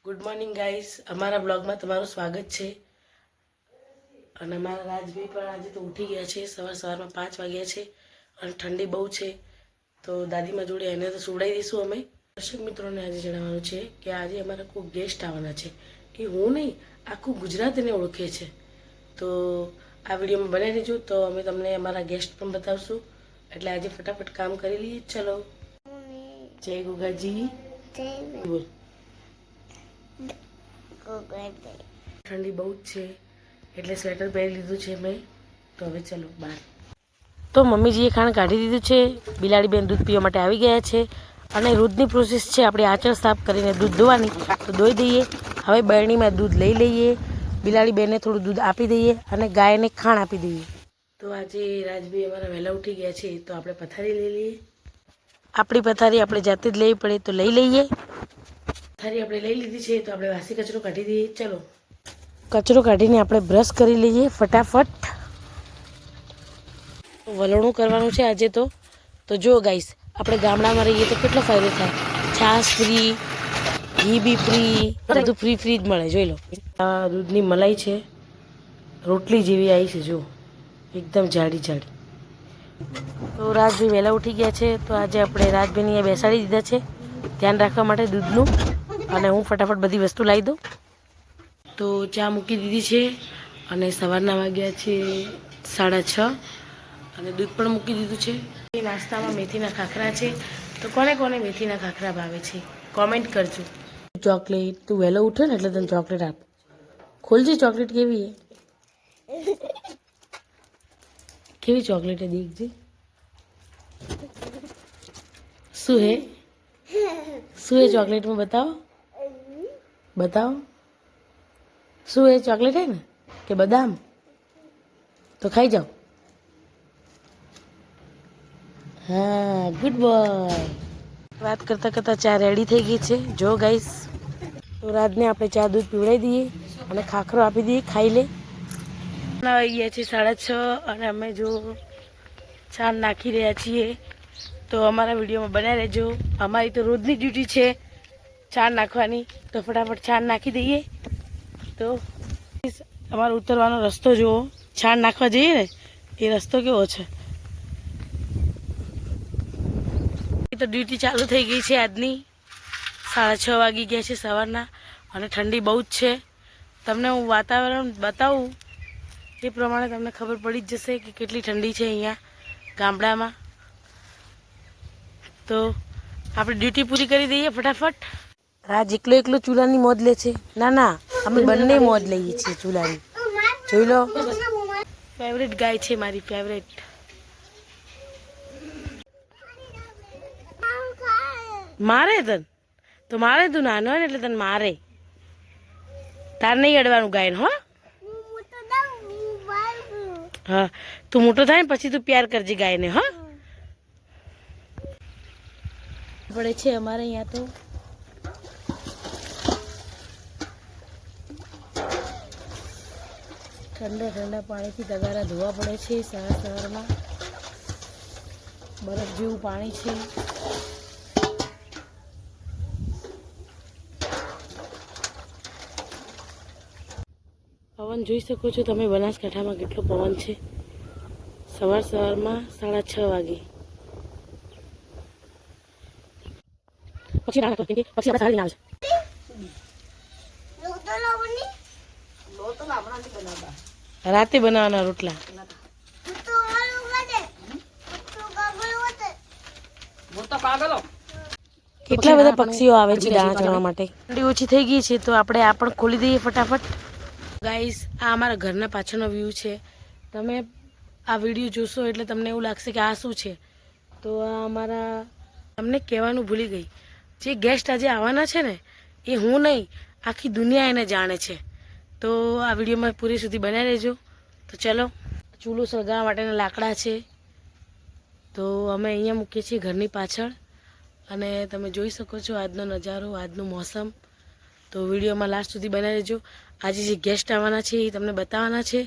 Good morning guys, અમારા બ્લોગમાં તમારું સ્વાગત છે. અને અમારા રાજભાઈ પણ આજે તો ઉઠી ગયા છે. સવારમાં 5 વાગ્યા છે અને ઠંડી બહુ છે, તો દાદીમાં જોડે એને તો સુવડાવી દઈશું અમે. દર્શક મિત્રોને આજે જણાવવાનું છે કે આજે અમારા કોઈ ગેસ્ટ આવવાના છે, કે હું નહીં આખું ગુજરાત એને ઓળખે છે. તો આ વિડીયોમાં બનાવી દેજો, તો અમે તમને અમારા ગેસ્ટ પણ બતાવશું. એટલે આજે ફટાફટ કામ કરી લઈએ. ચલો, જય ગુગાજી. બોલ. ઠંડી બહુ જ છે એટલે સ્વેટર પહેરી લીધું છે મેં. તો હવે ચલો બહાર. તો મમ્મીજીએ ખાણ કાઢી દીધું છે. બિલાડી બેન દૂધ પીવા માટે આવી ગયા છે અને રોજની પ્રોસેસ છે આપણે આંચળ સાફ કરીને દૂધ ધોવાની. તો ધોઈ દઈએ. હવે બરણીમાં દૂધ લઈ લઈએ. બિલાડી બેનને થોડું દૂધ આપી દઈએ અને ગાયને ખાણ આપી દઈએ. તો આજે રાજભાઈ અમારા વહેલા ઉઠી ગયા છે, તો આપણે પથારી લઈ લઈએ. આપણી પથારી આપણે જાતે જ લેવી પડે તો લઈ લઈએ. પથારી આપણે લઈ લીધી છે, તો આપણે વાસી કચરો કાઢી દઈએ. ચલો, કચરો કાઢીને આપણે બ્રશ કરી લઈએ ફટાફટ. વલોણું કરવાનું છે આજે તો જો ગાઈસ, આપણે ગામડામાં રહીએ તો કેટલો ફાયદો થાય. છાશ ફ્રી, ઘી બી ફ્રી, બધું ફ્રી જ મળે. જોઈ લો, આ દૂધની મલાઈ છે, રોટલી જેવી આવી છે જો, એકદમ જાડી. તો રાજભાઈ વહેલા ઉઠી ગયા છે, તો આજે આપણે રાજભાઈને અહીંયા બેસાડી દીધા છે ધ્યાન રાખવા માટે દૂધનું. અને હું ફટાફટ બધી વસ્તુ લાવી દઉં. તો ચા મૂકી દીધી છે અને સવારના વાગ્યા છે 6:30 અને દૂધ પણ મૂકી દીધું છે. નાસ્તામાં મેથીના ખાખરા છે. તો કોને કોને મેથીના ખાખરા ભાવે છે કોમેન્ટ કરજો. ચોકલેટ, તું વહેલો ઉઠ્યો ને એટલે તને ચોકલેટ આપ. ખોલજે, ચોકલેટ કેવી કેવી ચોકલેટ હે દેખજે. શું હે ચોકલેટમાં? બતાવો શું હે? ચોકલેટ હે ને કે બદામ? તો ખાઈ જાઓ. હા, ગુડ બોય. વાત કરતાં કરતાં ચા રેડી થઈ ગઈ છે જો ગાઈસ. તો રાજને આપણે ચા દૂધ પીવડાવી દઈએ અને ખાખરો આપી દઈએ, ખાઈ લે. વાગી ગયા છે 6:30 અને અમે જો ચા નાખી રહ્યા છીએ. તો અમારા વિડીયોમાં બનાવી રહેજો. અમારી તો રોજની ડ્યુટી છે ચા નાખવાની, તો ફટાફટ છાણ નાખી દઈએ. તો અમારો ઉતરવાનો રસ્તો જુઓ. છાણ નાખવા જઈએ ને એ રસ્તો કેવો છે. તો ડ્યુટી ચાલુ થઈ ગઈ છે આજની. 6:30 વાગી ગયા છે સવારના અને ઠંડી બહુ જ છે. તમને હું વાતાવરણ બતાવું એ પ્રમાણે તમને ખબર પડી જ જશે કે કેટલી ઠંડી છે અહીંયા ગામડામાં. તો આપણે ડ્યુટી પૂરી કરી દઈએ ફટાફટ. રાજ એકલો ચૂલાની મોજ લે છે. ના, અમે બંને મોજ લઈએ છીએ ચૂલાની. જોઈ લો, ફેવરેટ ગાય છે મારી, ફેવરેટ. મારે તો મારે તું નાનો હોય ને એટલે તને મારે. તાર નહીં અડવાનું ગાયને. હો હા, તું મોટો થાય ને પછી તું પ્યાર કરજે ગાયને. હા, પડે છે અમારે અહીંયા તો. ઠંડા પાણીથી તગારા ધોવા પડે છે સવારમાં. બરફ જેવું પાણી છે. પવન જોઈ શકો છો તમે બનાસકાંઠામાં કેટલો પવન છે. સવારમાં 6:30 વાગે. પછી આપણે સારી ના રાતે બનાવવાના રોટલા. કેટલા બધા પક્ષીઓ આવે છે દાણા ચણવા માટે. ઠંડી ઓછી થઈ ગઈ છે તો આપણે આ પણ ખોલી દઈએ ફટાફટ. ગાઈસ, આ અમારા ઘરના પાછળનો વ્યૂ છે. તમે આ વિડીયો જોશો એટલે તમને એવું લાગશે કે આ શું છે. તો આ અમારા, તમને કહેવાનું ભૂલી ગઈ, જે ગેસ્ટ આજે આવવાના છે ને એ હું નહીં આખી દુનિયા એને જાણે છે. તો આ વિડીયોમાં પૂરી સુધી બનાવી રહેજો. તો ચલો, ચૂલો સળગાવવા માટેના લાકડા છે. તો અમે અહીંયા મૂકીએ છીએ ઘરની પાછળ. અને તમે જોઈ શકો છો આજનો નજારો, આજનું મોસમ. તો વિડીયોમાં લાસ્ટ સુધી બનાવી રહેજો. આજે જે ગેસ્ટ આવવાના છે એ તમને બતાવવાના છે,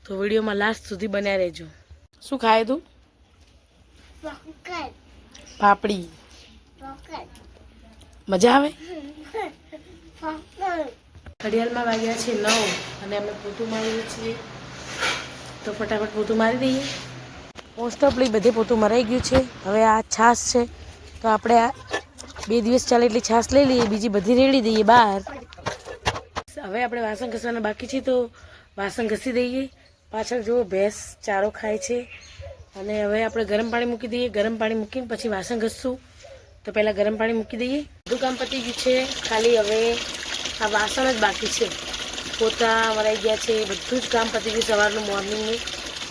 તો વિડીયોમાં લાસ્ટ સુધી બનાવી રહેજો. શું ખાય તું? પાપડી. મજા આવે? ઘડિયાળમાં વાગ્યા છે 9 અને અમે પોતું મારીએ છીએ. તો ફટાફટ પોતું મારી દઈએ. મોસ્ટ ઓફલી બધે પોતું મરાઈ ગયું છે. હવે આ છાશ છે તો આપણે આ 2 દિવસ ચાલે એટલી છાશ લઈ લઈએ, બીજી બધી રેડી દઈએ બહાર. હવે આપણે વાસણ ઘસવાના બાકી છે તો વાસણ ઘસી દઈએ. પાછળ જો ભેંસ ચારો ખાય છે. અને હવે આપણે ગરમ પાણી મૂકી દઈએ. ગરમ પાણી મૂકીને પછી વાસણ ઘસશું. તો પહેલાં ગરમ પાણી મૂકી દઈએ. બધું કામ પતી ગયું છે, ખાલી હવે આ વાસણ જ બાકી છે. પોતા મરાઈ ગયા છે, બધું જ કામ પતી ગયું સવારનું મોર્નિંગનું.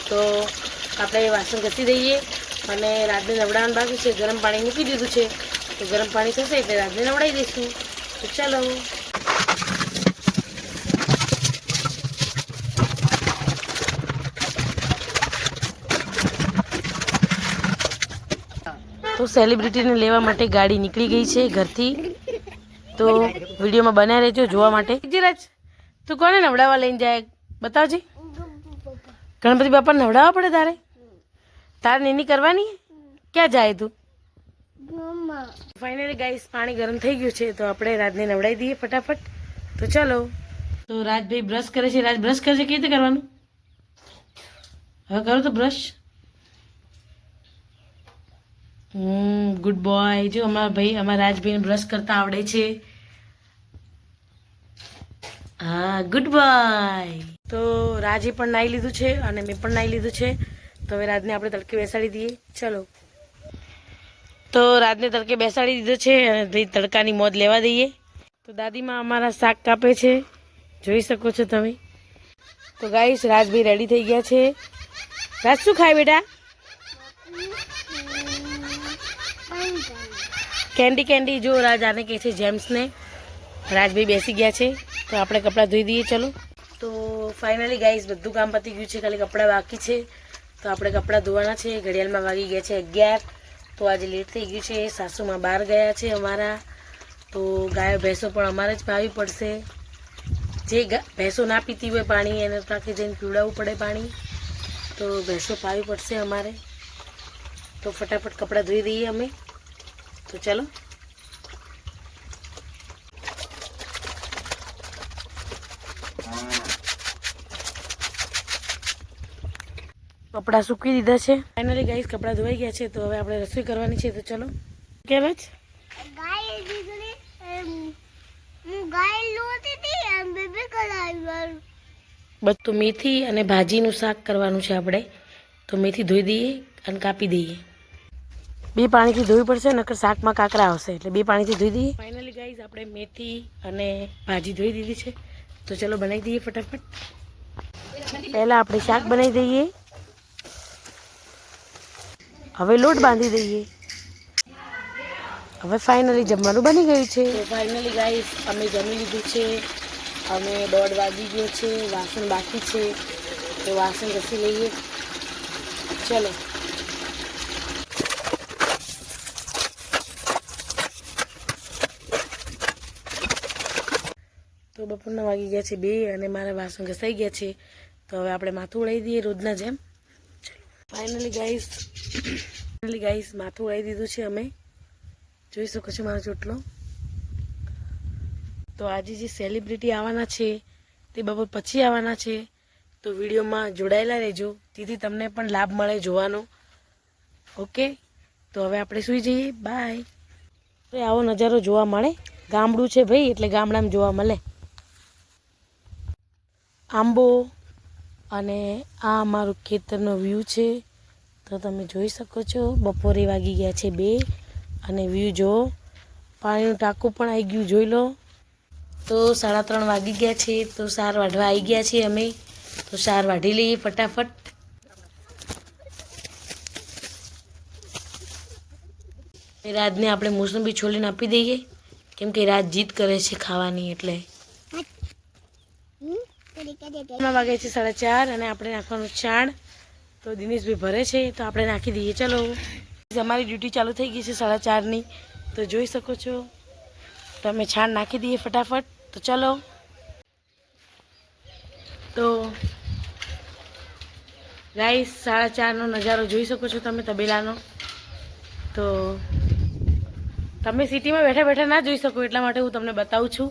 તો આપણે વાસણ ઘસી દઈએ અને રાતને નવડાવવાનું બાકી છે. ગરમ પાણી મૂકી દીધું છે તો ગરમ પાણી થશે એટલે રાતને નવડાવી દઈશું. તો ચાલો. તો સેલિબ્રિટીને લેવા માટે ગાડી નીકળી ગઈ છે ઘરથી. તો વિડીયોમાં બનાવી રહેજો જોવા માટે. જીરાજ, તું કોને નવડાવવા લઈને જાય બતાવજે. ગણપતિ બાપાને નવડાવવા પડે તારે? તારે નીની કરવાની? ક્યાં જાય તું? ફાઇનલી ગાઈસ પાણી ગરમ થઈ ગયું છે તો આપણે રાજને નવડાવી દઈએ ફટાફટ. તો ચાલો. તો રાજભાઈ બ્રશ કરે છે. રાજ બ્રશ કરે છે, કેવી રીતે કરવાનું? હવે કરો તો બ્રશ. Good boy. જો અમારા રાજભાઈને બ્રશ કરતા આવડે છે. હા, ગુડ બોય. તો રાજે પણ નાહી લીધું છે અને મેં પણ નાહી લીધું છે. તો હવે રાજને આપણે તડકે બેસાડી દઈએ. ચલો. તો રાજને તડકે બેસાડી દીધો છે અને ભાઈ તડકાની મોજ લેવા દઈએ. તો દાદીમાં અમારા શાક કાપે છે, જોઈ શકો છો તમે. તો ગાઈસ રાજભાઈ રેડી થઈ ગયા છે. રાજ શું ખાય બેટા? કેન્ડી. જો રાજ આને કહે છે જેમ્સને. રાજભાઈ બેસી ગયા છે તો આપણે કપડાં ધોઈ દઈએ. ચલો. તો ફાઇનલી ગાઈસ બધું કામ પતી ગયું છે, ખાલી કપડાં બાકી છે. તો આપણે કપડાં ધોવાના છે. ઘડિયાળમાં વાગી ગયા છે 11. તો આજે લેટ થઈ ગયું છે. સાસુમાં બહાર ગયા છે અમારા. તો ગાયો ભેંસો પણ અમારે જ પાવી પડશે. જે ભેંસો ના પીતી હોય પાણી એને તાકે જઈને પીવડાવવું પડે પાણી. તો ભેંસો પાવી પડશે અમારે. તો ફટાફટ કપડાં ધોઈ દઈએ અમે. તો ચાલો. કપડાં સૂકવી દીધા છે. ફાઇનલી ગાઈસ કપડાં ધોવાઈ ગયા છે તો હવે આપણે રસોઈ કરવાની છે. તો ચલો. કેમ જ બસ તો મેથી અને ભાજીનું શાક કરવાનું છે આપણે. તો મેથી ધોઈ દઈએ અને કાપી દઈએ. 2 પાણીથી ધોવી પડશે નકર શાકમાં કાંકરા આવશે એટલે 2 પાણીથી ધોઈ દઈએ. ફાઇનલી ગાઈસ આપણે મેથી અને ભાજી ધોઈ દીધી છે. તો ચલો બનાવી દઈએ ફટાફટ. પહેલાં આપણે શાક બનાવી દઈએ. હવે લોટ બાંધી દઈએ. હવે ફાઇનલી જમવાનું બની ગયું છે. તો ફાઇનલી ગાઈસ અમે જમી લીધું છે. અમે 1:30 વાગી ગયો છે. વાસણ બાકી છે તો વાસણ ઘસી લઈએ. ચલો. તો બપોરના વાગી ગયા છે 2 અને મારા વાસણ ઘસાઈ ગયા છે. તો હવે આપણે માથું ઉડાવી દઈએ રોજના જેમ. ફાઇનલી ગાઈસ માથું ઉડાવી દીધું છે અમે. જોઈ શકો છો મારો ચોટલો. તો આજે જે સેલિબ્રિટી આવવાના છે તે બપોર પછી આવવાના છે. તો વિડીયોમાં જોડાયેલા રહેજો, તેથી તમને પણ લાભ મળે જોવાનો. ઓકે. તો હવે આપણે સૂઈ જઈએ. બાય. આવો નજારો જોવા મળે. ગામડું છે ભાઈ એટલે ગામડામાં જોવા મળે. આંબો અને આ અમારું ખેતરનો વ્યૂ છે. તો તમે જોઈ શકો છો. બપોરે વાગી ગયા છે 2 અને વ્યૂ જુઓ. પાણીનું ટાંકું પણ આવી ગયું જોઈ લો. તો 3:30 વાગી ગયા છે. તો સાર વાઢવા આવી ગયા છીએ અમે. તો સાર વાઢી લઈએ ફટાફટ. રાજને આપણે મોસંબી છોલીને આપી દઈએ કેમ કે રાજ જીદ કરે છે ખાવાની એટલે. વાગે છે 4:30 અને આપણે નાખવાનું છાણ. તો દિનેશભાઈ ભરે છે તો આપણે નાખી દઈએ. ચલો. અમારી ડ્યુટી ચાલુ થઈ ગઈ છે 4:30ની. તો જોઈ શકો છો. તો અમે છાણ નાખી દઈએ ફટાફટ. તો ચલો. તો ગાઈસ 4:30નો નજારો જોઈ શકો છો તમે તબેલાનો. તો તમે સિટીમાં બેઠા બેઠા ના જોઈ શકો એટલા માટે હું તમને બતાવું છું.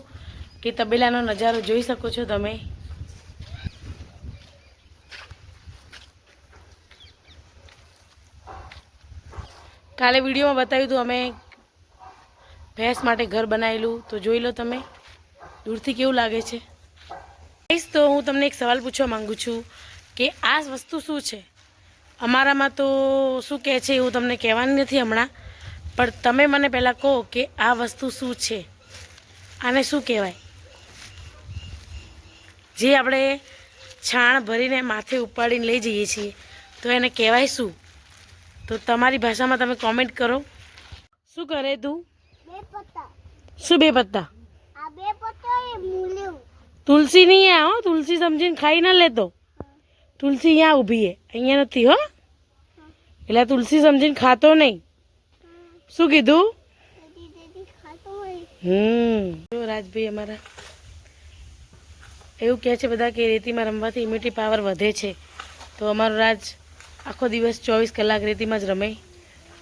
કે તબેલાનો નજારો જોઈ શકો છો તમે. કાલે વિડીયોમાં બતાવ્યું હતું અમે ભેંસ માટે ઘર બનાવેલું, તો જોઈ લો તમે દૂરથી કેવું લાગે છે. તો હું તમને એક સવાલ પૂછવા માંગુ છું કે આ વસ્તુ શું છે? અમારામાં તો શું કહે છે એવું તમને કહેવાની નથી હમણાં, પણ તમે મને પહેલાં કહો કે આ વસ્તુ શું છે, આને શું કહેવાય? જે આપણે છાણ ભરીને માથે ઉપાડીને લઈ જઈએ છીએ તો એને કહેવાય શું? તો તમારી ભાષામાં તમે કોમેન્ટ કરો. શું કરે તું? શું 2 પત્તા? તુલસી નહીં આ હો, તુલસી સમજીને ખાઈ ના લેતો. તુલસી અહીંયા ઊભી છે, અહીંયા નથી હો, એટલે તુલસી સમજીને ખાતો નહીં. શું કીધું? જો રાજભાઈ અમારા એવું કહે છે બધા કે રેતીમાં રમવાથી ઇમ્યુનિટી પાવર વધે છે, તો અમારો રાજ આખો દિવસ 24 કલાક રેતીમાં જ રમે,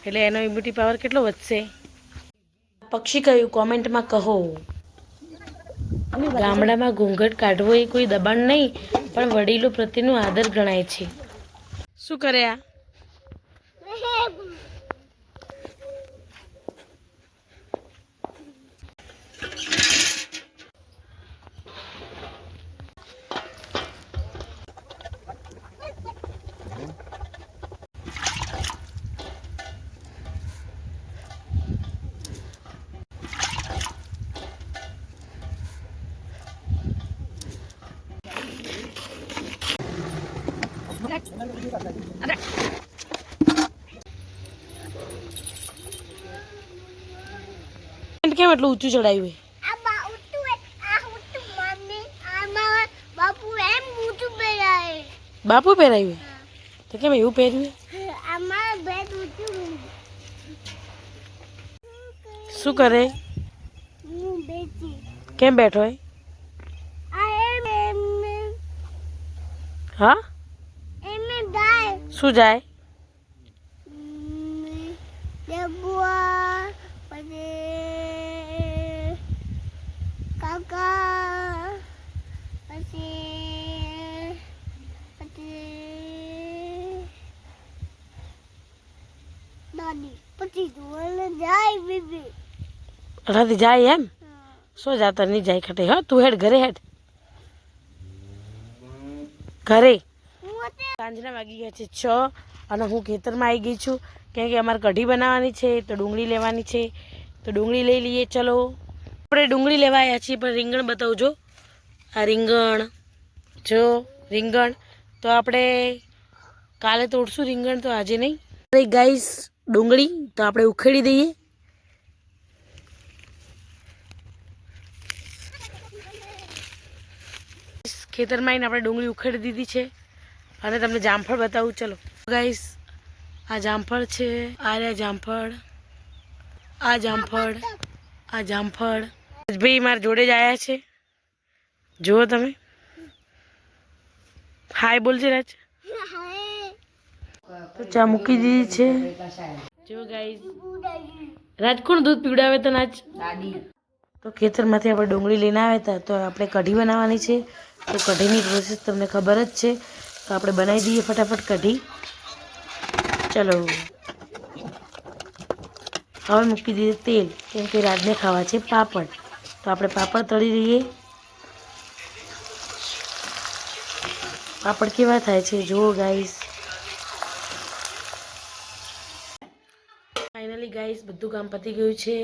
એટલે એનો ઇમ્યુનિટી પાવર કેટલો વધશે? પક્ષી કયું કોમેન્ટમાં કહો. ગામડામાં ઘૂંઘટ કાઢવો એ કોઈ દબાણ નહીં, પણ વડીલો પ્રત્યેનું આદર ગણાય છે. શું કરે આ? કેમ એટલું ઊંચું ચડાવ્યું? બાપુ પહેરાવ્યું તો કેમ એવું પહેર્યું? શું કરે? કેમ બેઠો હોય? હા શું જાય? રાતે જાય એમ? શું જાતા નહીં જાય ખટે? હા તું હેડ ઘરે, હેડ ઘરે. સાંજના વાગી ગયા છે 6 અને હું ખેતરમાં આવી ગઈ છું, કેમ કે અમારે કઢી બનાવવાની છે, તો ડુંગળી લેવાની છે, તો ડુંગળી લઈ લઈએ. ચલો આપણે ડુંગળી લેવા આવ્યા છીએ, પણ રીંગણ બતાવજો. આ રીંગણ જો, રીંગણ તો આપણે કાલે તોડશું રીંગણ, તો આજે નહીં. ગાઈસ ડુંગળી તો આપણે ઉખેડી દઈએ. ખેતરમાં આવીને આપણે ડુંગળી ઉખેડી દીધી છે અને તમને જામફળ બતાવું. ચલો ગાઈસ આ જામફળ છે, આ રહ્યા જામફળ, આ જામફળ, આ જામફળ. ભાઈ મારા જોડે જ આવ્યા છે, જુઓ તમે. હાય બોલજે રાજ. તો ચા મૂકી દીધી છે. જો ગાઈસ રાજ કોણ દૂધ પીવડાવે તો આજ? તો ખેતરમાંથી આપણે ડુંગળી લઈને આવ્યા હતા, તો આપણે કઢી બનાવવાની છે. તો કઢીની પ્રોસેસ તમને ખબર જ છે, તો આપણે બનાવી દઈએ ફટાફટ કઢી. ચલો હવે મૂકી દઈએ તેલ, કેમ કે રાજને ખાવા છે પાપડ, તો આપણે પાપડ તળી લઈએ. પાપડ કેવા થાય છે જુઓ ગાઈસ. ફાઇનલી ગાઈસ બધું કામ પતી ગયું છે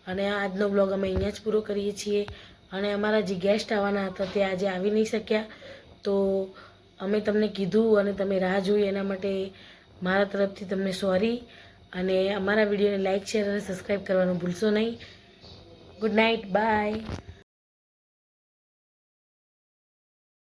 અને આજનો બ્લોગ અમે અહીંયા જ પૂરો કરીએ છીએ. અને અમારા જે ગેસ્ટ આવવાના હતા તે આજે આવી નહીં શક્યા, તો અમે તમને કીધું અને તમે રાહ જોઈ, એના માટે મારા તરફથી તમને સોરી. અને અમારા વિડીયોને લાઇક, શેર અને સબસ્ક્રાઈબ કરવાનું ભૂલશો નહીં. Good night, by.